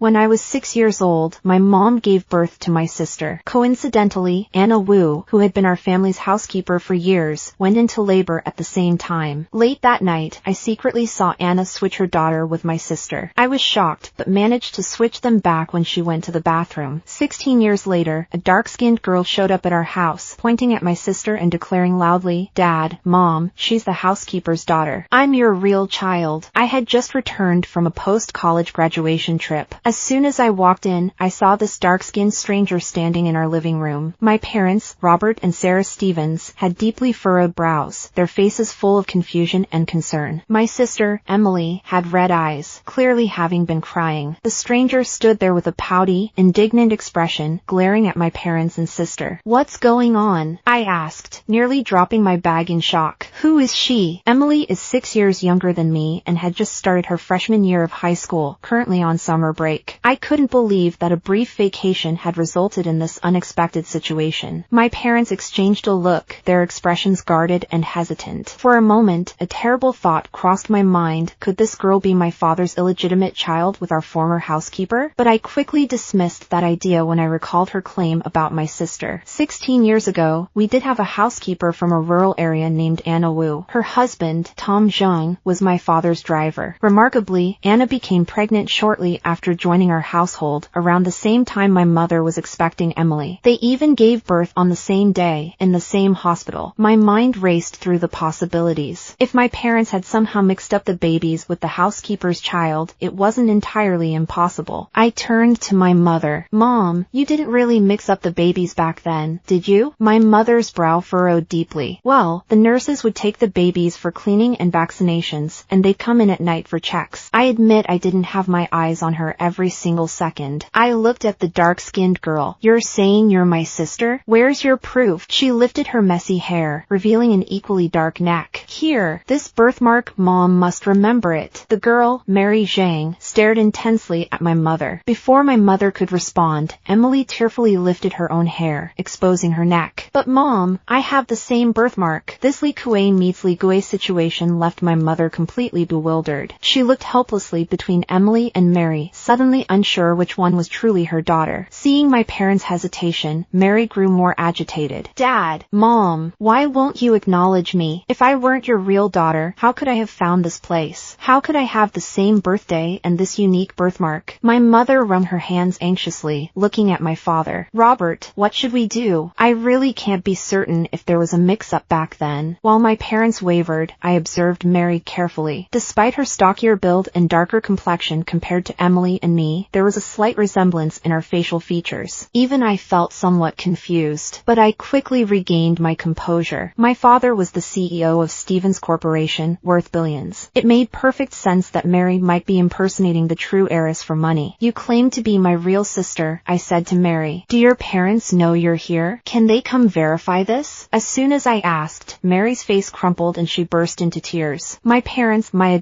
When I was 6 years old, my mom gave birth to my sister. Coincidentally, Anna Wu, who had been our family's housekeeper for years, went into labor at the same time. Late that night, I secretly saw Anna switch her daughter with my sister. I was shocked, but managed to switch them back when she went to the bathroom. 16 years later, a dark-skinned girl showed up at our house, pointing at my sister and declaring loudly, "Dad, Mom, she's the housekeeper's daughter. I'm your real child." I had just returned from a post-college graduation trip. As soon as I walked in, I saw this dark-skinned stranger standing in our living room. My parents, Robert and Sarah Stevens, had deeply furrowed brows, their faces full of confusion and concern. My sister, Emily, had red eyes, clearly having been crying. The stranger stood there with a pouty, indignant expression, glaring at my parents and sister. "What's going on?" I asked, nearly dropping my bag in shock. "Who is she?" Emily is 6 years younger than me and had just started her freshman year of high school, currently on summer break. I couldn't believe that a brief vacation had resulted in this unexpected situation. My parents exchanged a look, their expressions guarded and hesitant. For a moment, a terrible thought crossed my mind. Could this girl be my father's illegitimate child with our former housekeeper? But I quickly dismissed that idea when I recalled her claim about my sister. 16 years ago, we did have a housekeeper from a rural area named Anna Wu. Her husband, Tom Zhang, was my father's driver. Remarkably, Anna became pregnant shortly after joining our household, around the same time my mother was expecting Emily. They even gave birth on the same day, in the same hospital. My mind raced through the possibilities. If my parents had somehow mixed up the babies with the housekeeper's child, it wasn't entirely impossible. I turned to my mother. "Mom, you didn't really mix up the babies back then, did you?" My mother's brow furrowed deeply. "Well, the nurses would take the babies for cleaning and vaccinations, and they'd come in at night for checks." I admit I didn't have my eyes on her every single second. I looked at the dark-skinned girl. "You're saying you're my sister? Where's your proof?" She lifted her messy hair, revealing an equally dark neck. "Here, this birthmark. Mom must remember it." The girl, Mary Zhang, stared intensely at my mother. Before my mother could respond, Emily tearfully lifted her own hair, exposing her neck. "But Mom, I have the same birthmark." This Li Kuei meets Li Gui situation left my mother completely bewildered. She looked helplessly between Emily and Mary, suddenly unsure which one was truly her daughter. Seeing my parents' hesitation, Mary grew more agitated. "Dad, Mom, why won't you acknowledge me? If I weren't your real daughter, how could I have found this place? How could I have the same birthday and this unique birthmark?" My mother wrung her hands anxiously, looking at my father. "Robert, what should we do? I really can't be certain if there was a mix-up back then." While my parents wavered, I observed Mary carefully. Despite her stockier build and darker complexion compared to Emily and me, there was a slight resemblance in our facial features. Even I felt somewhat confused, but I quickly regained my composure. My father was the CEO of Stevens Corporation, worth billions. It made perfect sense that Mary might be impersonating the true heiress for money. "You claim to be my real sister," I said to Mary. "Do your parents know you're here? Can they come verify this?" As soon as I asked, Mary's face crumpled and she burst into tears. My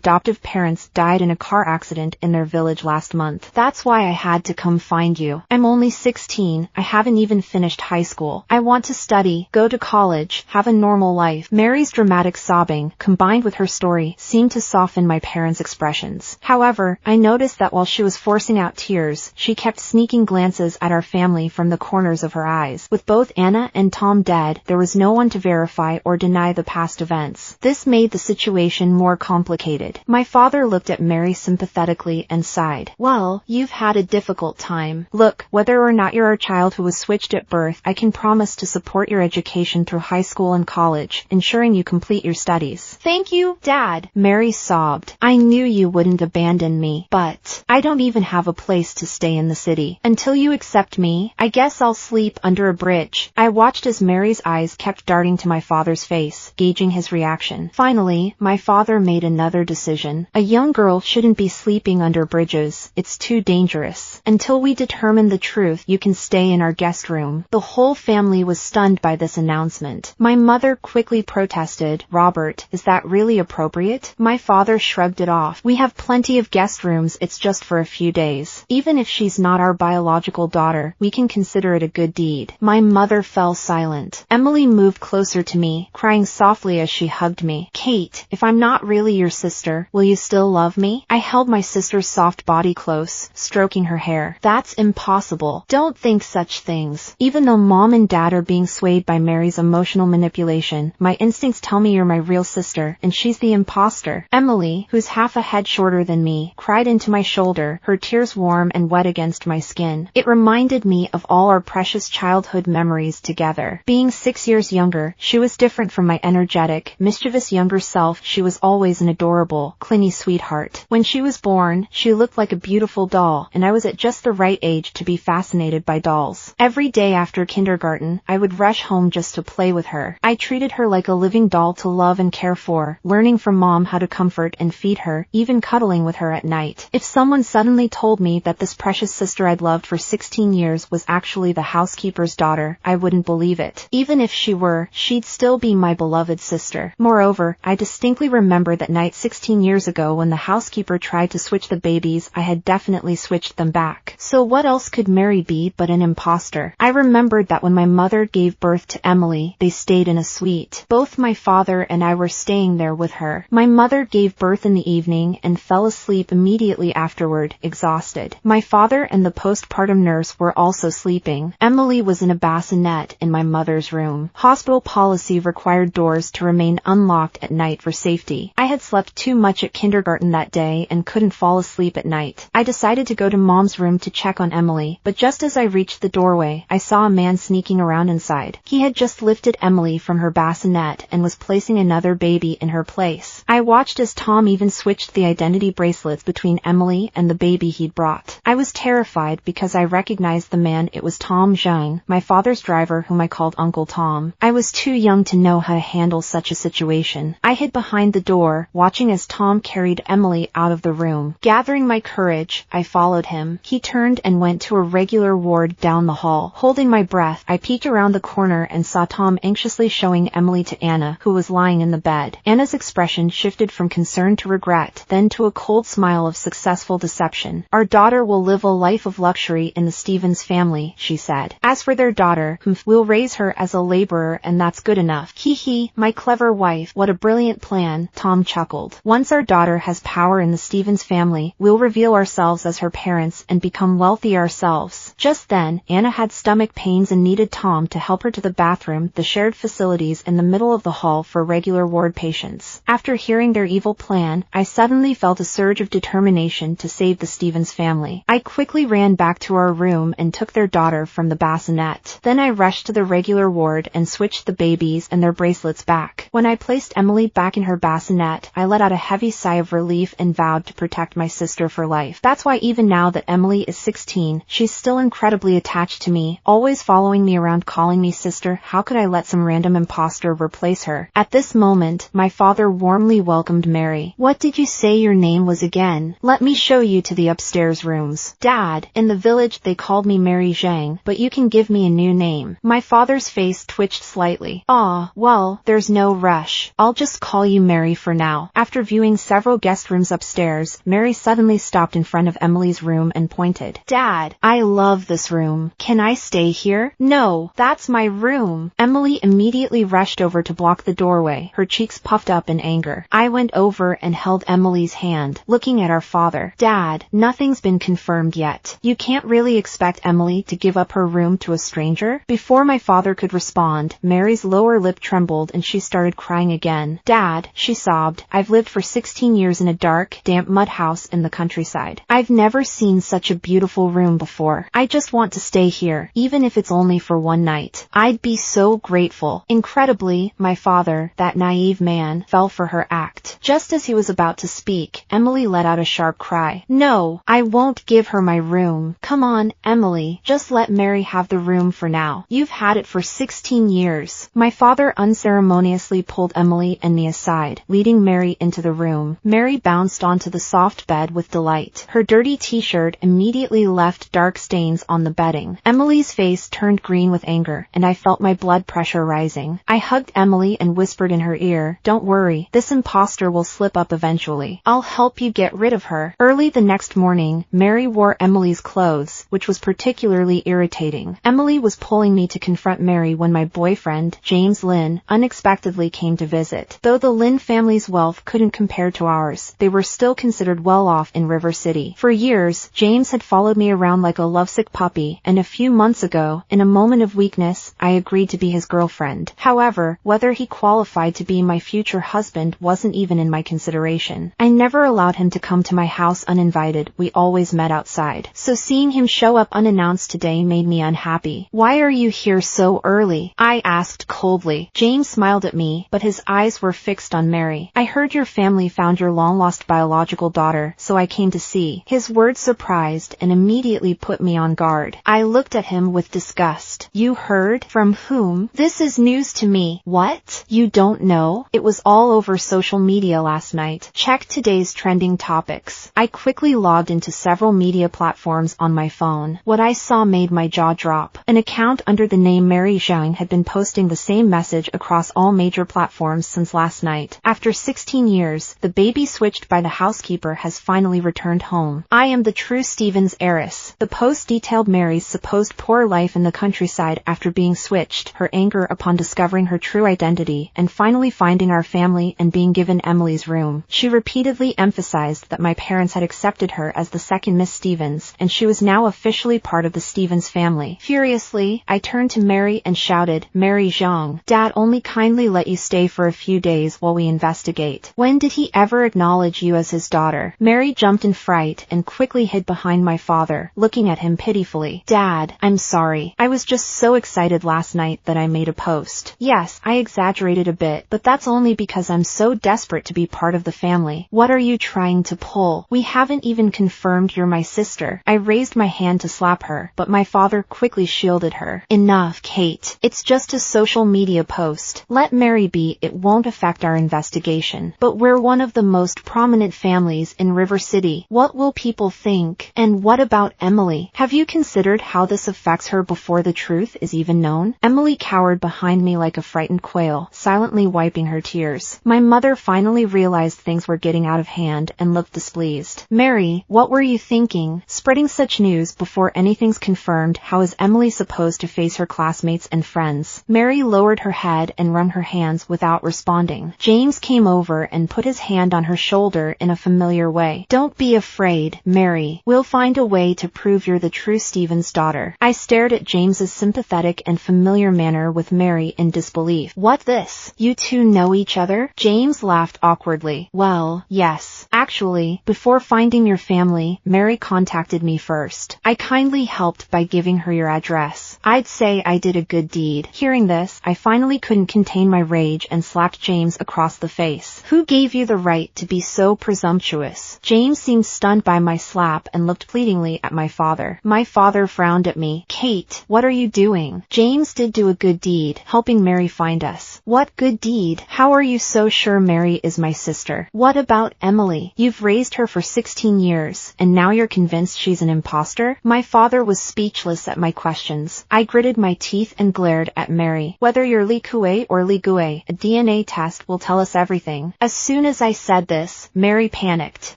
adoptive parents, died in a car accident in their village last month. That's why I had to come find you. I'm only 16. I haven't even finished high school. I want to study, go to college, have a normal life." Mary's dramatic sobbing, combined with her story, seemed to soften my parents' expressions. However, I noticed that while she was forcing out tears, she kept sneaking glances at our family from the corners of her eyes. With both Anna and Tom dead, there was no one to verify or deny the past events. This made the situation more complicated. My father looked at Mary sympathetically and sighed. "Well, you've had a difficult time. Look, whether or not you're our child who was switched at birth, I can promise to support your education through high school and college, ensuring you complete your studies." "Thank you, Dad," Mary sobbed. "I knew you wouldn't abandon me, but I don't even have a place to stay in the city. Until you accept me, I guess I'll sleep under a bridge." I watched as Mary's eyes kept darting to my father's face, gauging his reaction. Finally, my father made another decision. "A young girl shouldn't be sleeping under bridges. It's too dangerous. Until we determine the truth, you can stay in our guest room." The whole family was stunned by this announcement. My mother quickly protested. "Robert, is that really appropriate?" My father shrugged it off. "We have plenty of guest rooms, it's just for a few days. Even if she's not our biological daughter, we can consider it a good deed." My mother fell silent. Emily moved closer to me, crying softly as she hugged me. "Kate, if I'm not really your sister, will you still love me?" I held my sister's soft body close, stroking her hair. That's impossible. Don't think such things. Even though Mom and Dad are being swayed by Mary's emotional manipulation, my instincts tell me you're my real sister, and she's the imposter. Emily, who's half a head shorter than me, cried into my shoulder, her tears warm and wet against my skin. It reminded me of all our precious childhood memories together. Being 6 years younger, she was different from my energetic, mischievous younger self. She was always an adorable, clingy sweetheart. When she was born, she looked like a beautiful doll, and I was at just the right age to be fascinated by dolls. Every day after kindergarten, I would rush home just to play with her. I treated her like a living doll to love and care for, learning from Mom how to comfort and feed her, even cuddling with her at night. If someone suddenly told me that this precious sister I'd loved for 16 years was actually the housekeeper's daughter, I wouldn't believe it. Even if she were, she'd still be my beloved sister. Moreover, I distinctly remember that night 16 years ago when the housekeeper tried to switch the babies. I had definitely switched them back. So what else could Mary be but an imposter? I remembered that when my mother gave birth to Emily, they stayed in a suite. Both my father and I were staying there with her. My mother gave birth in the evening and fell asleep immediately afterward, exhausted. My father and the postpartum nurse were also sleeping. Emily was in a bassinet in my mother's room. Hospital policy required doors to remain unlocked at night for safety. I had slept too much at kindergarten that day and couldn't fall asleep at night. I decided to go to Mom's room to check on Emily, but just as I reached the doorway, I saw a man sneaking around inside. He had just lifted Emily from her bassinet and was placing another baby in her place. I watched as Tom even switched the identity bracelets between Emily and the baby he'd brought. I was terrified because I recognized the man. It was Tom Zhang, my father's driver, whom I called Uncle Tom. I was too young to know how to handle such a situation. I hid behind the door, watching as Tom carried Emily out of the room. Gathering my courage, I followed him. He turned and went to a regular ward down the hall. Holding my breath, I peeked around the corner and saw Tom anxiously showing Emily to Anna, who was lying in the bed. Anna's expression shifted from concern to regret, then to a cold smile of successful deception. "Our daughter will live a life of luxury in the Stevens family," she said. "As for their daughter, we'll raise her as a laborer, and that's good enough." "Hee hee, my clever wife, what a brilliant plan," Tom chuckled. "Once our daughter has power in the Stevens family, we'll reveal ourselves as her parents and become wealthy ourselves." Just then, Anna had stomach pains and needed Tom to help her to the bathroom, the shared facilities in the middle of the hall for regular ward patients. After hearing their evil plan, I suddenly felt a surge of determination to save the Stevens family. I quickly ran back to our room and took their daughter from the bassinet. Then I rushed to the regular ward and switched the babies and their bracelets back. When I placed Emily back in her bassinet, I let out a heavy sigh of relief and vowed to protect my sister for life. That's why even now that Emily is 16, she's still incredibly attached to me, always following me around calling me sister. How could I let some random imposter replace her? At this moment, my father warmly welcomed Mary. "What did you say your name was again? Let me show you to the upstairs rooms." "Dad, in the village they called me Mary Zhang, but you can give me a new name." My father's face twitched slightly. "Ah, well, there's no rush. I'll just call you Mary for now." After viewing several guest rooms upstairs, Mary suddenly stopped in front of Emily's room and pointed. "Dad, I love this room. Can I stay here?" "No, that's my room." Emily immediately rushed over to block the doorway, her cheeks puffed up in anger. I went over and held Emily's hand, looking at our father. "Dad, nothing's been confirmed yet. You can't really expect Emily to give up her room to a stranger?" Before my father could respond, Mary's lower lip trembled and she started crying again. "Dad," she sobbed, "I've lived for 16 years in a dark, damp mud house in the countryside. I've never seen such a beautiful room before. I just want to stay here, even if it's only for one night. I'd be so grateful." Incredibly, my father, that naive man, fell for her act. Just as he was about to speak, Emily let out a sharp cry. "No, I won't give her my room. Come on, Emily, just let Mary have the room for now. You've had it for 16 years. My father unceremoniously pulled Emily and me aside, leading Mary into the room. Mary bounced onto the soft bed with delight. Her dirty t-shirt immediately left dark stains on the bedding. Emily's face turned green with anger, and I felt my blood pressure rising. I hugged Emily and whispered in her ear, "Don't worry, this imposter will slip up eventually. I'll help you get rid of her." Early the next morning, Mary wore Emily's clothes, which was particularly irritating. Emily was pulling me to confront Mary when my boyfriend, James Lin, unexpectedly came to visit. Though the Lin family's wealth couldn't compare to ours, they were still considered well off in River City. For years, James had followed me around like a lovesick puppy, and a few months ago, in a moment of weakness, I agreed to be his girlfriend. However, whether he qualified to be my future husband wasn't even in my consideration. I never allowed him to come to my house uninvited, we always met outside. So seeing him show up unannounced today made me unhappy. Why are you here so early? I asked coldly. James smiled at me, but his eyes were fixed on Mary. I heard your family found your long-lost biological daughter, so I came to see. His words surprised and immediately put me on guard. I looked at him with disgust. You heard? From whom? This is news to me. What? You don't know? It was all over social media last night. Check today's trending topics. I quickly logged into several media platforms on my phone. What I saw made my jaw drop. An account under the name Mary Zhang had been posting the same message across all major platforms since last night. After 16 years, the baby switched by the housekeeper has finally returned home. I am the true Stevens heiress. The post detailed Mary's supposed poor life in the countryside after being switched, her anger upon discovering her true identity, and finally finding our family and being given Emily's room. She repeatedly emphasized that my parents had accepted her as the second Miss Stevens, and she was now officially part of the Stevens family. Furiously, I turned to Mary and shouted, Mary Zhang, Dad only kindly let you stay for a few days while we investigate. When did he ever acknowledge you as his daughter? Mary jumped in fright and quickly hid behind my father, looking at him pitifully. Dad, I'm sorry. I was just so excited last night that I made a post. Yes, I exaggerated a bit, but that's only because I'm so desperate to be part of the family. What are you trying to pull? We haven't even confirmed you're my sister. I raised my hand to slap her, but my father quickly shielded her. Enough, Kate. It's just a social media post. Let Mary be, it won't affect our investigation. But we're one of the most prominent families in River City. What will people think? And what about Emily? Have you considered how this affects her before the truth is even known? Emily cowered behind me like a frightened quail, silently wiping her tears. My mother finally realized things were getting out of hand and looked displeased. Mary, what were you thinking? Spreading such news before anything's confirmed, how is Emily supposed to face her classmates and friends? Mary lowered her head and wrung her hands without responding. James came over and put his hand on her shoulder in a familiar way. Don't be afraid, Mary. We'll find a way to prove you're the true Stevens daughter. I stared at James's sympathetic and familiar manner with Mary in disbelief. What this? You two know each other? James laughed awkwardly. Well, yes. Actually, before finding your family, Mary contacted me first. I kindly helped by giving her your address. I'd say I did a good deed. Hearing this, I finally couldn't contain my rage and slapped James across the face. Who gave you the right to be so presumptuous? James seemed stunned by my slap and looked pleadingly at my father. My father frowned at me. Kate, what are you doing? James did do a good deed, helping Mary find us. What good deed? How are you so sure Mary is my sister? What about Emily? You've raised her for 16 years, and now you're convinced she's an imposter? My father was speechless at my questions. I gritted my teeth and glared at Mary. Whether you're Li Kuei or Li Gui, a DNA test will tell us everything. As soon as I said this, Mary panicked.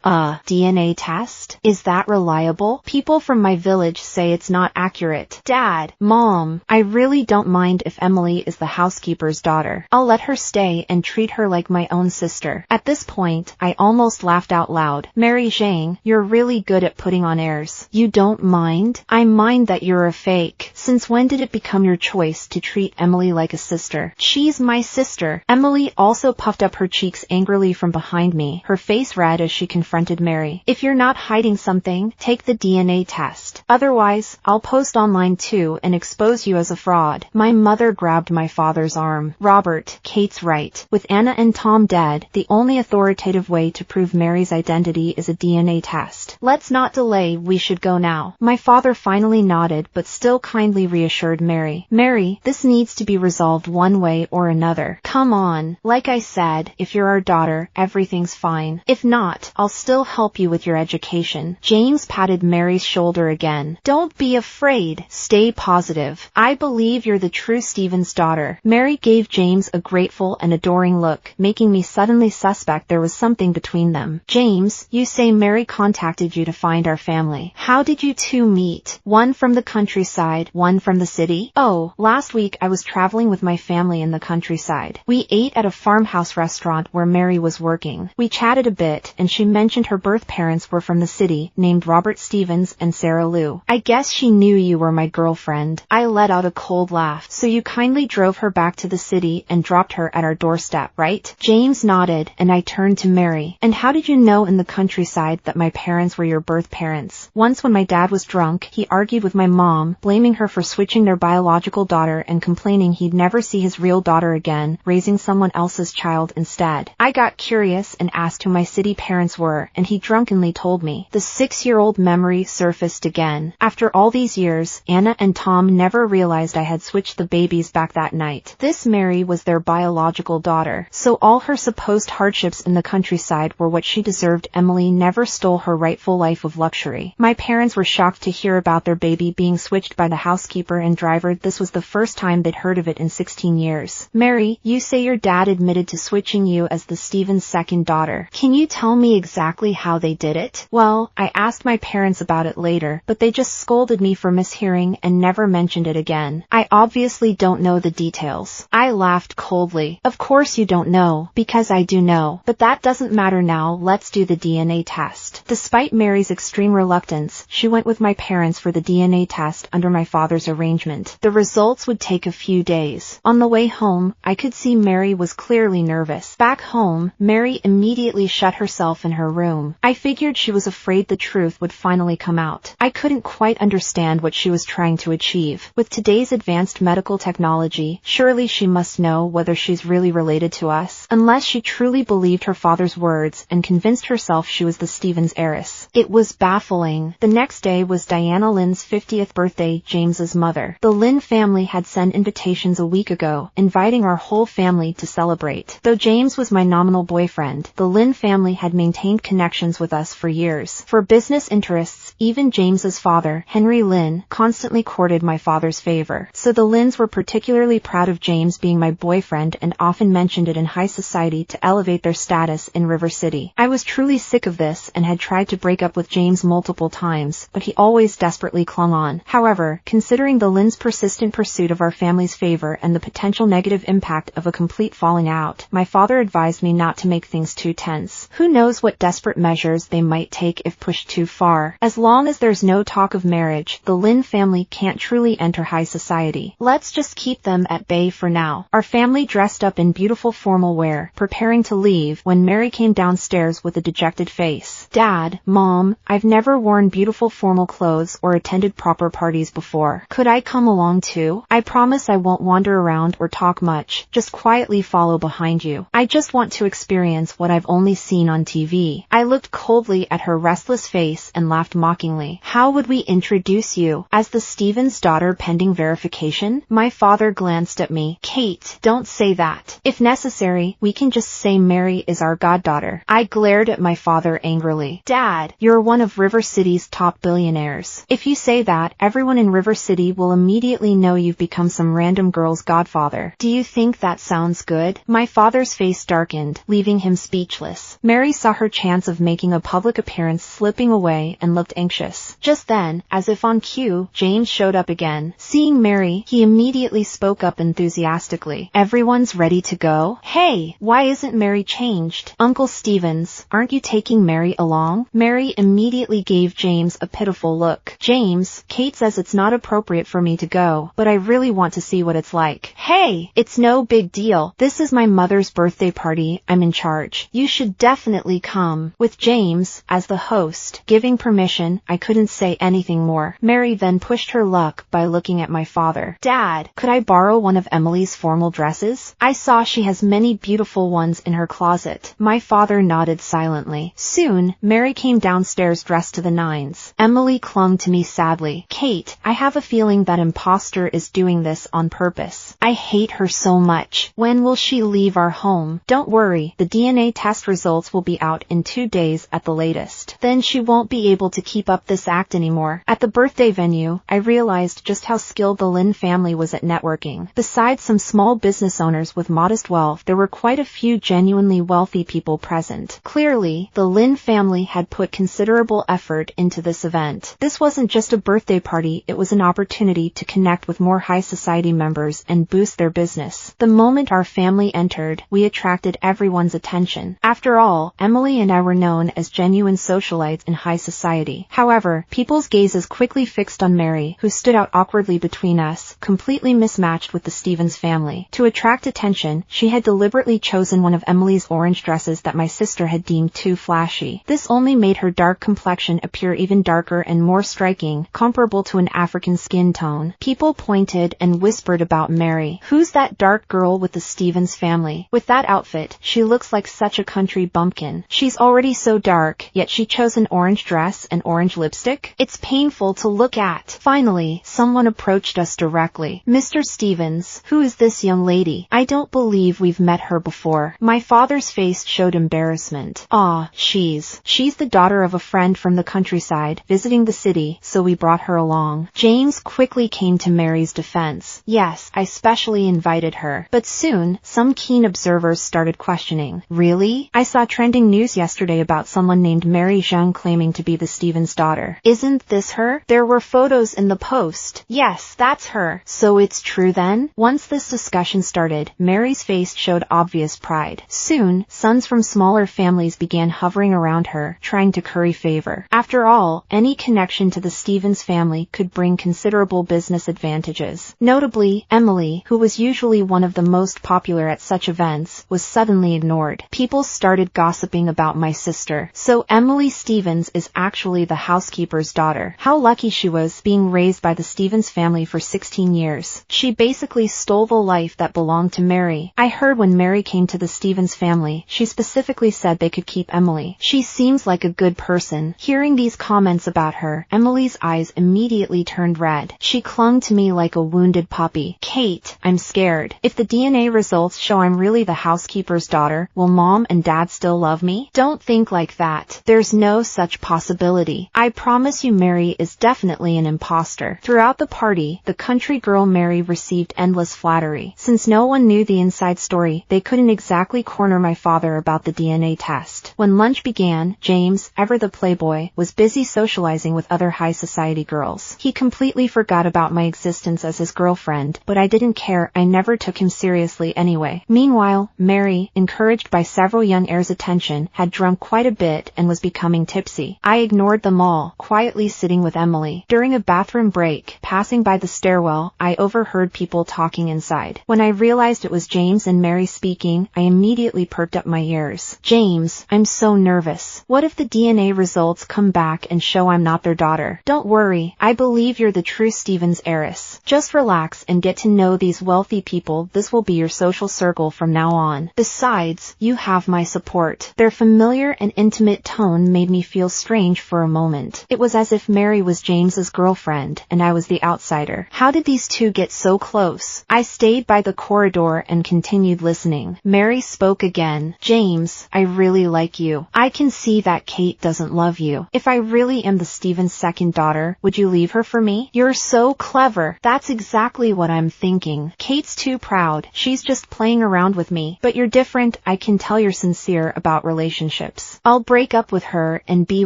DNA test? Is that reliable? People from my village say it's not accurate. Dad, Mom, I really don't mind if Emily is the housekeeper's daughter. I'll let her stay and treat her like my own sister. At this point, I almost laughed out loud. Mary Zhang, you're really good at putting on airs. You don't mind? I mind that you're a fake. Since when did it become your choice to treat Emily like a sister? She's my sister. Emily also puffed up her cheeks angrily from behind me, her face red as she confronted Mary. If you're not hiding something, take the DNA test. Otherwise, I'll post online too and expose you as a fraud. My mother grabbed my father's arm. Robert, Kate's right. With Anna and Tom dead, the only authoritative way to prove Mary's identity is a DNA test. Let's not delay, we should go now. My father finally nodded but still kindly reassured Mary. Mary, this needs to be resolved one way or another. Come on. Like I said, if you're our daughter, everything's fine. If not, I'll still help you with your education. James patted Mary's shoulder again. Don't be afraid. Stay positive. I believe you're the true Stevens daughter. Mary gave James a grateful and adoring look, making me suddenly suspect there was something between them. James, you say Mary contacted you to find our family. How did you two meet? One from the countryside, one from the city? Oh, last week I was traveling with my family in the countryside. We ate at a farmhouse restaurant where Mary was working. We chatted a bit and she mentioned her birth parents were from the city, named Robert Stevens and Sarah Lou. I guess she knew you were my girlfriend. I let out a cold laugh. So you kindly drove her back to the city and dropped her at our doorstep, right? James nodded, and I turned to Mary. And how did you know in the countryside that my parents were your birth parents? Once when my dad was drunk, he argued with my mom, blaming her for switching their biological daughter and complaining he'd never see his real daughter again, raising someone else's child instead. I got curious and asked who my city parents were, and he drunkenly told me. The 6-year-old memory surfaced again. After all these years, Anna and Tom never realized I had switched the babies back that night. This Mary was their biological daughter, so all her supposed hardships in the countryside were what she deserved. Emily never stole her rightful life of luxury. My parents were shocked to hear about their baby being switched by the housekeeper and driver. This was the first time they'd heard of it in 16 years. Mary, you say your dad admitted to switching you as the Stevens' second daughter. Can you tell me exactly how they did it? Well, I asked my parents about it later, but they just scolded me for mishearing and never mentioned it again. I obviously don't know the details. I laughed coldly. Of course you don't know, because I do know. But that doesn't matter now. Let's do the DNA test. Despite Mary's extreme reluctance, she went with my parents for the DNA test under my father's arrangement. The results would take a few days. On the way home, I could see Mary was clearly nervous. Back home, Mary immediately shut herself in her room. I figured she was afraid the truth would finally come out. I couldn't quite understand what she was trying to achieve. With today's advanced medical technology, surely she must know whether she's really related to us, unless she truly believed her father's words and convinced herself she was the Stevens heiress. It was baffling. The next day was Diana Lynn's 50th birthday, James's mother. The Lynn family had sent invitations a week ago, inviting our whole family to celebrate. Though James was my nominal boyfriend, the Lynn family had maintained connections with us for years. For business interests, even James's father, Henry Lynn, constantly courted my father's favor. So the Lynns were particularly proud of James being my boyfriend and often mentioned it in high society to elevate their status in River City. I was truly sick of this and had tried to break up with James multiple times, but he always desperately clung on. However, considering the Lynns' persistent pursuit of our family's favor and the potential negative impact of a complete falling out, my father advised me not to make things too tense. Who knows what desperate measures they might take if pushed too far. As long as there's no talk of marriage, the Lynn family can't truly enter high society. Let's just keep them at bay for now. Our family dressed up in beautiful formal wear, preparing to leave, when Mary came downstairs with a dejected face. Dad, Mom, I've never worn beautiful formal clothes or attended proper parties before. Could I come along too? I promise I won't wander around or talk much, just quietly follow behind you. I just want to experience what I've only seen on TV. I looked coldly at her restless face and laughed mockingly. How would we introduce you? As the Stevens' daughter pending verification? My father glanced at me. Kate, don't say that. If necessary, we can just say Mary is our goddaughter. I glared at my father angrily. Dad, you're one of River City's top billionaires. If you say that, everyone in River City will immediately know you've become some random girl's godfather. Do you think that sounds good? My father's face darkened, leaving him speechless. Mary saw her chance of making a public appearance slipping away and looked anxious. Just then, as if on cue, James showed up again. Seeing Mary, he immediately spoke up enthusiastically. Everyone's ready to go? Hey, why isn't Mary changed? Uncle Stevens, aren't you taking Mary along? Mary immediately gave James a pitiful look. James, Kate says it's not appropriate for me to go, but I really want to see what it's like. Hey, it's no big deal. This is my mother's birthday party. I'm in charge. You should definitely come. With James, as the host, giving permission, I couldn't say anything more. Mary then pushed her luck by looking at my father. Dad, could I borrow one of Emily's formal dresses? I saw she has many beautiful ones in her closet. My father nodded silently. Soon, Mary came downstairs dressed to the nines. Emily clung to me sadly. Kate, I have a feeling that imposter is doing this on purpose. I hate her so much. When will she leave our home? Don't worry, the DNA test results will be out in 2 days at the latest. Then she won't be able to keep up this act anymore. At the birthday venue, I realized just how skilled the Lynn family was at networking. Besides some small business owners with modest wealth, there were quite a few genuinely wealthy people present. Clearly, the Lynn family had put considerable effort into this event. This wasn't just a birthday party, it was an opportunity to connect with more high society members and boost their business. The moment our family entered, we attracted everyone's attention. After all, Emily and I were known as genuine social socialites in high society. However, people's gazes quickly fixed on Mary, who stood out awkwardly between us, completely mismatched with the Stevens family. To attract attention, she had deliberately chosen one of Emily's orange dresses that my sister had deemed too flashy. This only made her dark complexion appear even darker and more striking, comparable to an African skin tone. People pointed and whispered about Mary. "Who's that dark girl with the Stevens family? With that outfit, she looks like such a country bumpkin. She's already so dark, yet she chose an orange dress and orange lipstick? It's painful to look at." Finally, someone approached us directly. "Mr. Stevens, who is this young lady? I don't believe we've met her before." My father's face showed embarrassment. "Ah, she's the daughter of a friend from the countryside, visiting the city, so we brought her along." James quickly came to Mary's defense. "Yes, I specially invited her." But soon, some keen observers started questioning. "Really? I saw trending news yesterday about someone named Mary Zhang claiming to be the Stevens daughter. Isn't this her? There were photos in the Post." "Yes, that's her." "So it's true then?" Once this discussion started, Mary's face showed obvious pride. Soon, sons from smaller families began hovering around her, trying to curry favor. After all, any connection to the Stevens family could bring considerable business advantages. Notably, Emily, who was usually one of the most popular at such events, was suddenly ignored. People started gossiping about my sister. "So Emily Stevens is actually the housekeeper's daughter. How lucky she was, being raised by the Stevens family for 16 years. She basically stole the life that belonged to Mary." I heard when Mary came to the Stevens family, she specifically said they could keep Emily. "She seems like a good person." Hearing these comments about her, Emily's eyes immediately turned red. She clung to me like a wounded puppy. "Kate, I'm scared. If the DNA results show I'm really the housekeeper's daughter, will Mom and Dad still love me?" "Don't think like that. There's no such possibility. I promise you Mary is definitely an imposter." Throughout the party, the country girl Mary received endless flattery. Since no one knew the inside story, they couldn't exactly corner my father about the DNA test. When lunch began, James, ever the playboy, was busy socializing with other high society girls. He completely forgot about my existence as his girlfriend, but I didn't care. I never took him seriously anyway. Meanwhile, Mary, encouraged by several young heirs' attention, had drunk quite a bit and was becoming tipsy. I ignored them all, quietly sitting with Emily. During a bathroom break, passing by the stairwell, I overheard people talking inside. When I realized it was James and Mary speaking, I immediately perked up my ears. "James, I'm so nervous. What if the DNA results come back and show I'm not their daughter?" "Don't worry, I believe you're the true Stevens heiress. Just relax and get to know these wealthy people. This will be your social circle from now on. Besides, you have my support." Their familiar and intimate tone made me feel strange for a moment. It was as if Mary was James's girlfriend and I was the outsider. How did these two get so close? I stayed by the corridor and continued listening. Mary spoke again. "James, I really like you. I can see that Kate doesn't love you. If I really am the Stevens' second daughter, would you leave her for me?" "You're so clever." "That's exactly what I'm thinking. Kate's too proud. She's just playing around with me. But you're different. I can tell you're sincere about relationships. I'll break up with her and be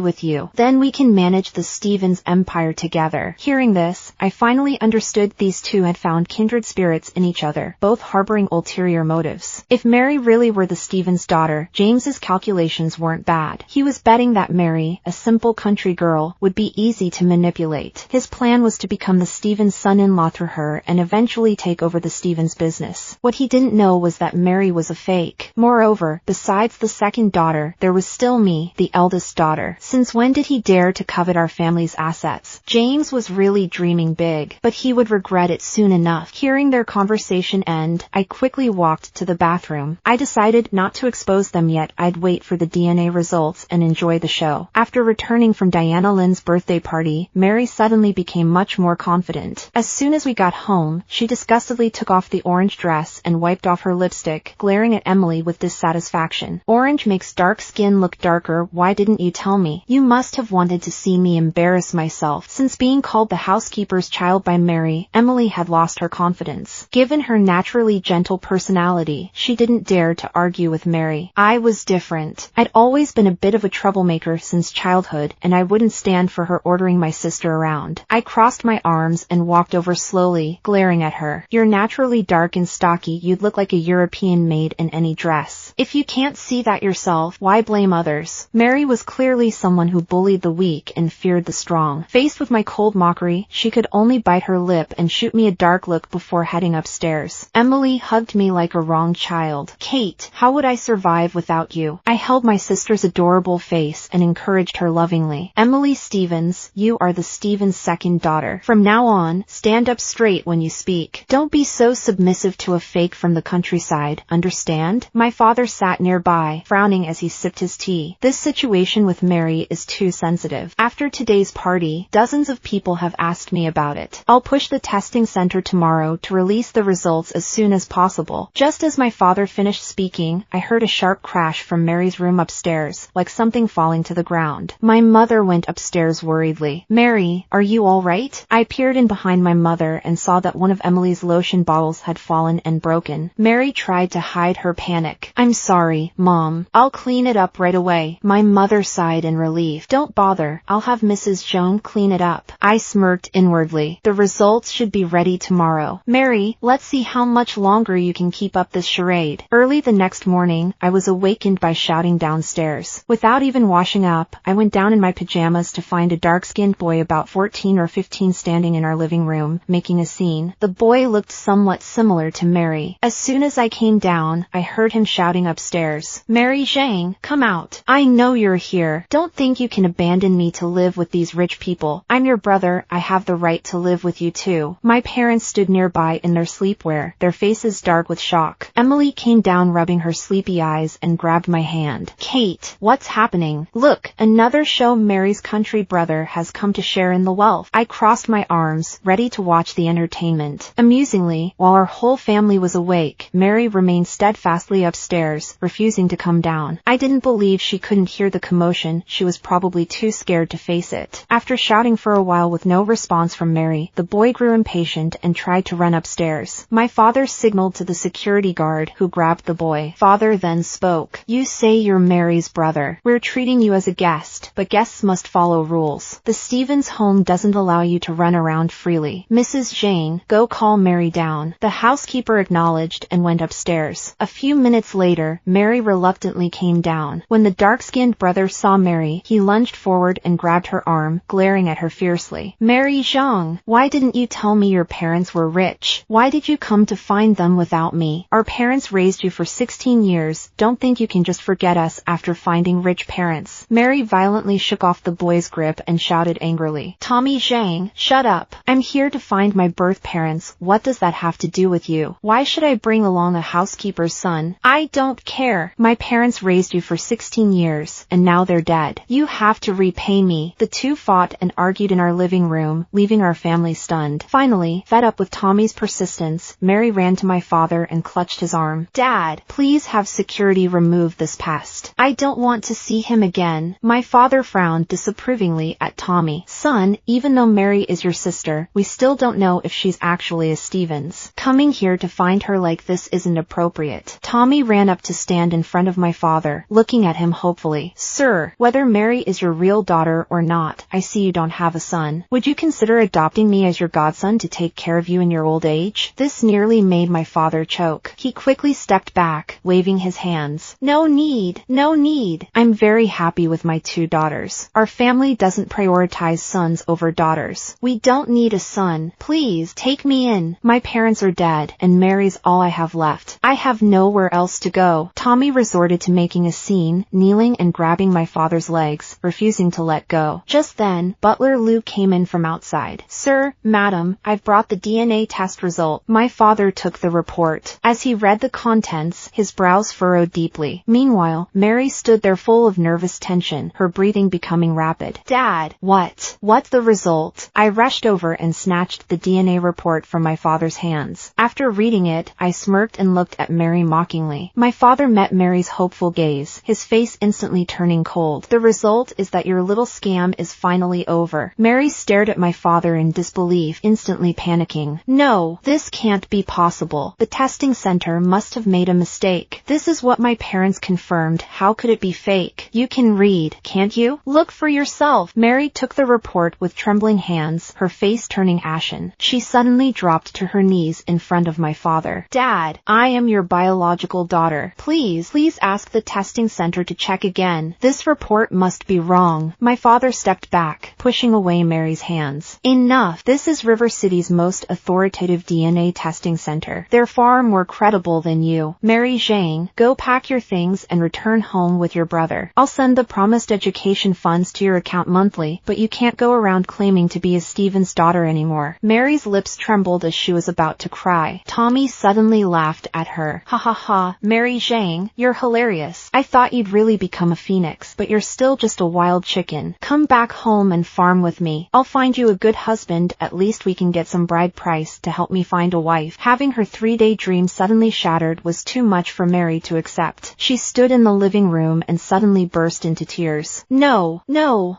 with you. Then we can manage the Stevens empire together." Hearing this, I finally understood these two had found kindred spirits in each other, both harboring ulterior motives. If Mary really were the Stevens' daughter, James's calculations weren't bad. He was betting that Mary, a simple country girl, would be easy to manipulate. His plan was to become the Stevens' son-in-law through her and eventually take over the Stevens business. What he didn't know was that Mary was a fake. Moreover, besides the second daughter, there was still me, the eldest daughter. Since when did he dare to covet our family's assets? James was really dreaming big, but he would regret it soon enough. Hearing their conversation end, I quickly walked to the bathroom. I decided not to expose them yet. I'd wait for the DNA results and enjoy the show. After returning from Diana Lynn's birthday party, Mary suddenly became much more confident. As soon as we got home, she disgustedly took off the orange dress and wiped off her lipstick, glaring at Emily with dissatisfaction. "Orange makes dark skin look darker. Why didn't you tell me? You must have wanted to see me embarrass myself." Since being called the housekeeper's child by Mary, Emily had lost her confidence. Given her naturally gentle personality, she didn't dare to argue with Mary. I was different. I'd always been a bit of a troublemaker since childhood, and I wouldn't stand for her ordering my sister around. I crossed my arms and walked over slowly, glaring at her. "You're naturally dark and stocky. You'd look like a European maid in any dress. If you can't see that yourself, why blame others?" Mary was clearly someone who bullied the weak and feared the strong. Faced with my cold mockery, she could only bite her lip and shoot me a dark look before heading upstairs. Emily hugged me like a wronged child. Kate, how would I survive without you? I held my sister's adorable face and encouraged her lovingly. Emily Stevens, you are the Stevens' second daughter. From now on, stand up straight when you speak. Don't be so submissive to a fake from the countryside, understand? My father sat nearby, frowning as he sipped his tea. This situation with Mary is too sensitive. After today's party, dozens of people have asked me about it. I'll push the testing center tomorrow to release the results as soon as possible. Just as my father finished speaking, I heard a sharp crash from Mary's room upstairs, like something falling to the ground. My mother went upstairs worriedly. Mary, are you all right? I peered in behind my mother and saw that one of Emily's lotion bottles had fallen and broken. Mary tried to hide her panic. I'm sorry, Mom. I'll clean it up right away. My mother sighed in relief. Don't bother. I'll have Mrs. Joan clean it up. I smirked inwardly. The results should be ready tomorrow. Mary, let's see how much longer you can keep up this charade. Early the next morning, I was awakened by shouting downstairs. Without even washing up, I went down in my pajamas to find a dark-skinned boy about 14 or 15 standing in our living room, making a scene. The boy looked somewhat similar to Mary. As soon as I came down, I heard him shouting upstairs. Mary Zhang, come out. I know you're here. Don't think you can abandon me to live with these rich people. I'm your brother. I have the right to live with you too. My parents stood nearby in their sleepwear, their faces dark with shock. Emily came down rubbing her sleepy eyes and grabbed my hand. Kate, what's happening? Look, another show Mary's country brother has come to share in the wealth. I crossed my arms, ready to watch the entertainment. Amusingly, while our whole family was awake, Mary remained steadfastly upstairs, refusing to come down. I didn't believe she couldn't hear the commotion. She was probably too scared to face it. After shouting for a while with no response from Mary, the boy grew impatient and tried to run upstairs. My father signaled to the security guard, who grabbed the boy. Father then spoke. You say you're Mary's brother. We're treating you as a guest, but guests must follow rules. The Stevens home doesn't allow you to run around freely. Mrs. Jane, go call Mary down. The housekeeper acknowledged and went upstairs. A few minutes later, Mary reluctantly came down. When the dark-skinned brother saw Mary, he lunged forward and grabbed her arm, glaring at her fiercely. Mary Zhang, why didn't you tell me your parents were rich? Why did you come to find them without me? Our parents raised you for 16 years. Don't think you can just forget us after finding rich parents. Mary violently shook off the boy's grip and shouted angrily. Tommy Zhang, shut up. I'm here to find my birth parents. What does that have to do with you? Why should I bring along a housekeeper's son? I don't care. My parents raised you for 16 years, and now they're dead. You have to repay me. The two fought and argued in our living room, leaving our family stunned. Finally, fed up with Tommy's persistence, Mary ran to my father and clutched his arm. Dad, please have security remove this pest. I don't want to see him again. My father frowned disapprovingly at Tommy. Son, even though Mary is your sister, we still don't know if she's actually a Stevens. Coming here to find her like this isn't appropriate. Tommy ran up to stand in front of my father, looking at him hopefully. Sir, whether Mary is your real daughter or not, I see you don't have a son. Would you consider adopting me as your godson to take care of you in your old age? This nearly made my father choke. He quickly stepped back, waving his hands. No need, no need. I'm very happy with my two daughters. Our family doesn't prioritize sons over daughters. We don't need a son. Please, take me in. My parents are dead, and Mary's all I have left. I have nowhere else to go. Tommy resorted to making a scene, kneeling and grabbing my father's legs, refusing to let go. Just then, Butler Lou came in from outside. Sir, madam, I've brought the DNA test result. My father took the report. As he read the contents, his brows furrowed deeply. Meanwhile, Mary stood there full of nervous tension, her breathing becoming rapid. Dad, what's the result? I rushed over and snatched the DNA report from my father's hands. After reading it, I smirked and looked at Mary mockingly. My father met Mary's hopeful gaze, his face instantly turning cold. The result is that your little scam is finally over. Mary stared at my father in disbelief, instantly panicking. No, this can't be possible. The testing center must have made a mistake. This is what my parents confirmed. How could it be fake? You can read, can't you? Look for yourself. Mary took the report with trembling hands, her face turning ashen. She suddenly dropped to her knees in front of my father. Dad, I am your biological daughter. Please ask the testing center to check again. This This report must be wrong. My father stepped back, pushing away Mary's hands. Enough. This is River City's most authoritative DNA testing center. They're far more credible than you. Mary Zhang, go pack your things and return home with your brother. I'll send the promised education funds to your account monthly, but you can't go around claiming to be a Stephen's daughter anymore. Mary's lips trembled as she was about to cry. Tommy suddenly laughed at her. Ha ha ha, Mary Zhang, you're hilarious. I thought you'd really become a phoenix, but you're still just a wild chicken. Come back home and farm with me. I'll find you a good husband. At least we can get some bride price to help me find a wife. Having her 3-day dream suddenly shattered was too much for Mary to accept. She stood in the living room and suddenly burst into tears. No,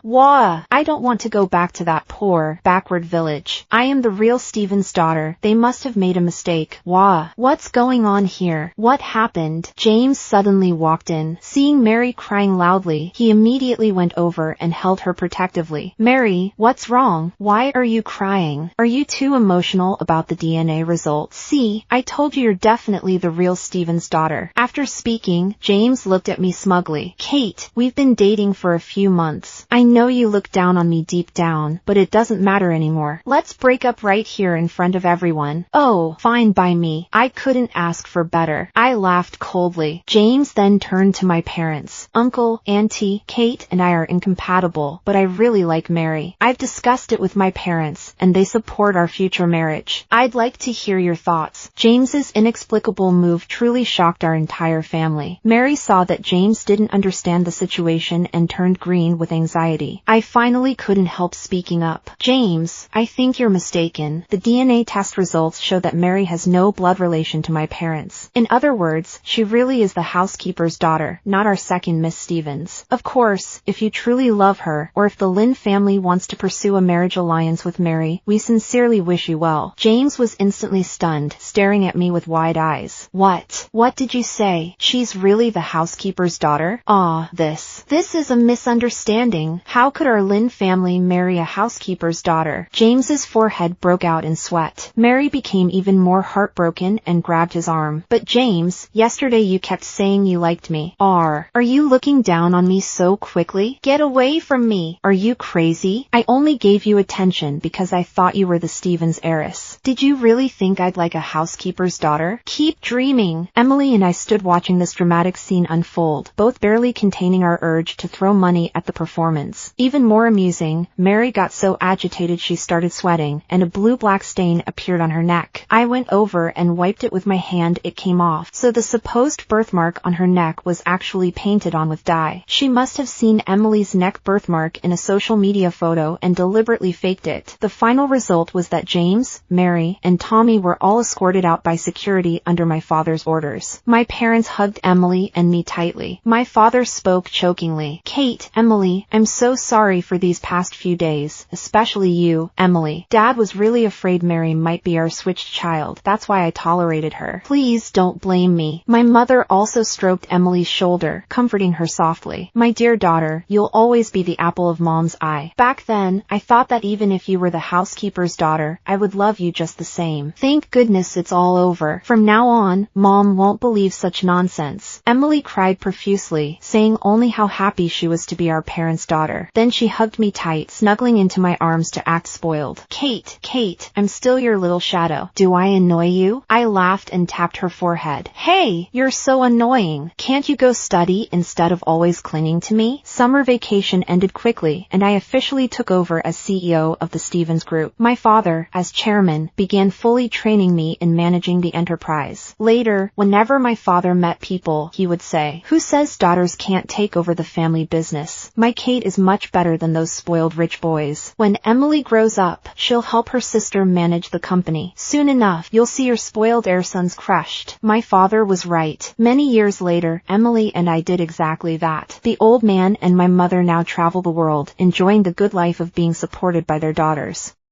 Wah! I don't want to go back to that poor, backward village. I am the real Stephen's daughter. They must have made a mistake. Wah! What's going on here? What happened? James suddenly walked in. Seeing Mary crying loudly, he immediately went over and held her protectively. Mary, what's wrong? Why are you crying? Are you too emotional about the DNA results? See, I told you you're definitely the real Stephen's daughter. After speaking, James looked at me smugly. Kate, we've been dating for a few months. I know you look down on me deep down, but it doesn't matter anymore. Let's break up right here in front of everyone. Oh, fine by me. I couldn't ask for better. I laughed coldly. James then turned to my parents. Uncle, Auntie, Kate and I are incompatible, but I really like Mary. I've discussed it with my parents, and they support our future marriage. I'd like to hear your thoughts. James's inexplicable move truly shocked our entire family. Mary saw that James didn't understand the situation and turned green with anxiety. I finally couldn't help speaking up. James, I think you're mistaken. The DNA test results show that Mary has no blood relation to my parents. In other words, she really is the housekeeper's daughter, not our second Miss Stevens. Of course, if you truly love her, or if the Lin family wants to pursue a marriage alliance with Mary, we sincerely wish you well. James was instantly stunned, staring at me with wide eyes. What did you say? She's really the housekeeper's daughter? This is a misunderstanding. How could our Lin family marry a housekeeper's daughter? James's forehead broke out in sweat. Mary became even more heartbroken and grabbed his arm. But James, yesterday you kept saying you liked me. Are you looking down on me so quickly? Get away from me. Are you crazy? I only gave you attention because I thought you were the Stevens heiress. Did you really think I'd like a housekeeper's daughter? Keep dreaming. Emily and I stood watching this dramatic scene unfold, both barely containing our urge to throw money at the performance. Even more amusing, Mary got so agitated she started sweating, and a blue-black stain appeared on her neck. I went over and wiped it with my hand. It came off, so the supposed birthmark on her neck was actually painted on with dye. She must have seen Emily's neck birthmark in a social media photo and deliberately faked it. The final result was that James, Mary, and Tommy were all escorted out by security under my father's orders. My parents hugged Emily and me tightly. My father spoke chokingly. Kate, Emily, I'm so sorry for these past few days, especially you, Emily. Dad was really afraid Mary might be our switched child. That's why I tolerated her. Please don't blame me. My mother also stroked Emily's shoulder, comforting her softly. My dear daughter, you'll always be the apple of Mom's eye. Back then, I thought that even if you were the housekeeper's daughter, I would love you just the same. Thank goodness it's all over. From now on, Mom won't believe such nonsense. Emily cried profusely, saying only how happy she was to be our parents' daughter. Then she hugged me tight, snuggling into my arms to act spoiled. Kate, I'm still your little shadow. Do I annoy you? I laughed and tapped her forehead. Hey, you're so annoying. Can't you go study instead of always clinging to me? Summer vacation ended quickly, and I officially took over as CEO of the Stevens Group. My father, as chairman, began fully training me in managing the enterprise. Later, whenever my father met people, he would say, "Who says daughters can't take over the family business? My Kate is much better than those spoiled rich boys. When Emily grows up, she'll help her sister manage the company. Soon enough, you'll see your spoiled heir sons crushed." My father was right. Many years later, Emily and I did exactly that. The old man and my mother now travel the world, enjoying the good life of being supported by their daughters.